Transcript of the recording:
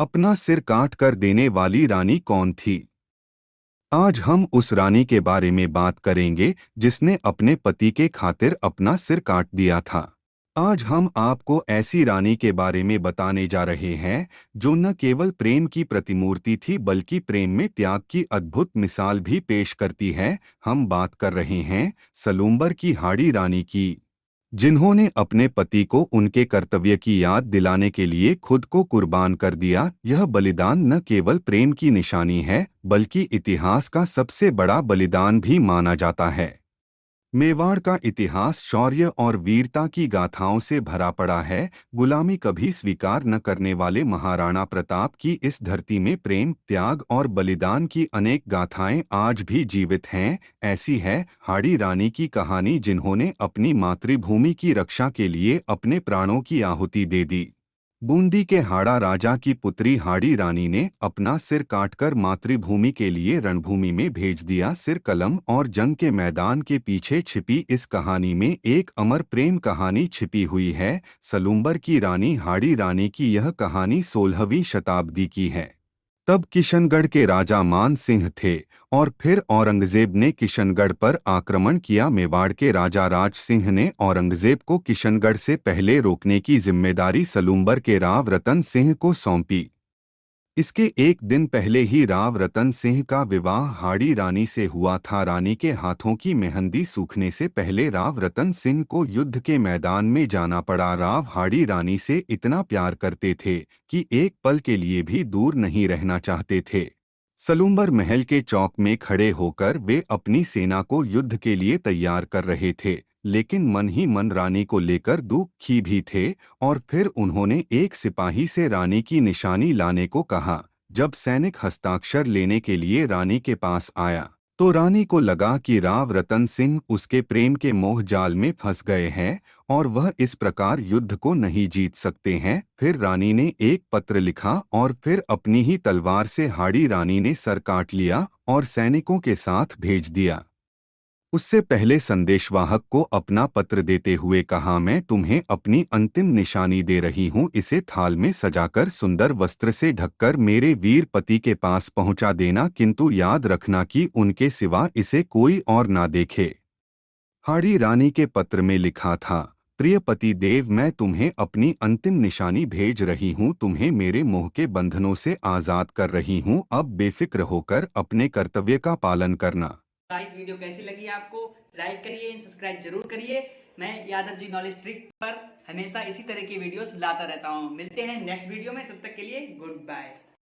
अपना सिर काट कर देने वाली रानी कौन थी? आज हम उस रानी के बारे में बात करेंगे जिसने अपने पति के खातिर अपना सिर काट दिया था। आज हम आपको ऐसी रानी के बारे में बताने जा रहे हैं जो न केवल प्रेम की प्रतिमूर्ति थी बल्कि प्रेम में त्याग की अद्भुत मिसाल भी पेश करती है। हम बात कर रहे हैं सलूम्बर की हाड़ी रानी की, जिन्होंने अपने पति को उनके कर्तव्य की याद दिलाने के लिए खुद को कुर्बान कर दिया। यह बलिदान न केवल प्रेम की निशानी है बल्कि इतिहास का सबसे बड़ा बलिदान भी माना जाता है। मेवाड़ का इतिहास शौर्य और वीरता की गाथाओं से भरा पड़ा है। गुलामी कभी स्वीकार न करने वाले महाराणा प्रताप की इस धरती में प्रेम, त्याग और बलिदान की अनेक गाथाएं आज भी जीवित हैं। ऐसी है हाड़ी रानी की कहानी, जिन्होंने अपनी मातृभूमि की रक्षा के लिए अपने प्राणों की आहुति दे दी। बूंदी के हाड़ा राजा की पुत्री हाड़ी रानी ने अपना सिर काटकर मातृभूमि के लिए रणभूमि में भेज दिया। सिर कलम और जंग के मैदान के पीछे छिपी इस कहानी में एक अमर प्रेम कहानी छिपी हुई है। सलूम्बर की रानी हाड़ी रानी की यह कहानी 16वीं शताब्दी की है। तब किशनगढ़ के राजा मान सिंह थे और फिर औरंगजेब ने किशनगढ़ पर आक्रमण किया। मेवाड़ के राजा राज सिंह ने औरंगजेब को किशनगढ़ से पहले रोकने की जिम्मेदारी सलूम्बर के राव रतन सिंह को सौंपी। इसके एक दिन पहले ही राव रतन सिंह का विवाह हाड़ी रानी से हुआ था। रानी के हाथों की मेहंदी सूखने से पहले राव रतन सिंह को युद्ध के मैदान में जाना पड़ा। राव हाड़ी रानी से इतना प्यार करते थे कि एक पल के लिए भी दूर नहीं रहना चाहते थे। सलूम्बर महल के चौक में खड़े होकर वे अपनी सेना को युद्ध के लिए तैयार कर रहे थे, लेकिन मन ही मन रानी को लेकर दुखी भी थे। और फिर उन्होंने एक सिपाही से रानी की निशानी लाने को कहा। जब सैनिक हस्ताक्षर लेने के लिए रानी के पास आया तो रानी को लगा कि राव रतन सिंह उसके प्रेम के मोह जाल में फंस गए हैं और वह इस प्रकार युद्ध को नहीं जीत सकते हैं। फिर रानी ने एक पत्र लिखा और फिर अपनी ही तलवार से हाड़ी रानी ने सर काट लिया और सैनिकों के साथ भेज दिया। उससे पहले संदेशवाहक को अपना पत्र देते हुए कहा, मैं तुम्हें अपनी अंतिम निशानी दे रही हूँ, इसे थाल में सजाकर सुंदर वस्त्र से ढककर मेरे वीर पति के पास पहुँचा देना, किंतु याद रखना कि उनके सिवा इसे कोई और ना देखे। हाड़ी रानी के पत्र में लिखा था, प्रिय पति देव, मैं तुम्हें अपनी अंतिम निशानी भेज रही हूँ, तुम्हें मेरे मोह के बंधनों से आज़ाद कर रही हूँ। अब बेफिक्र होकर अपने कर्तव्य का पालन करना। गाइस, वीडियो कैसी लगी आपको? लाइक करिए, सब्सक्राइब जरूर करिए। मैं यादव जी नॉलेज ट्रिक पर हमेशा इसी तरह की वीडियोस लाता रहता हूँ। मिलते हैं नेक्स्ट वीडियो में, तब तक के लिए गुड बाय।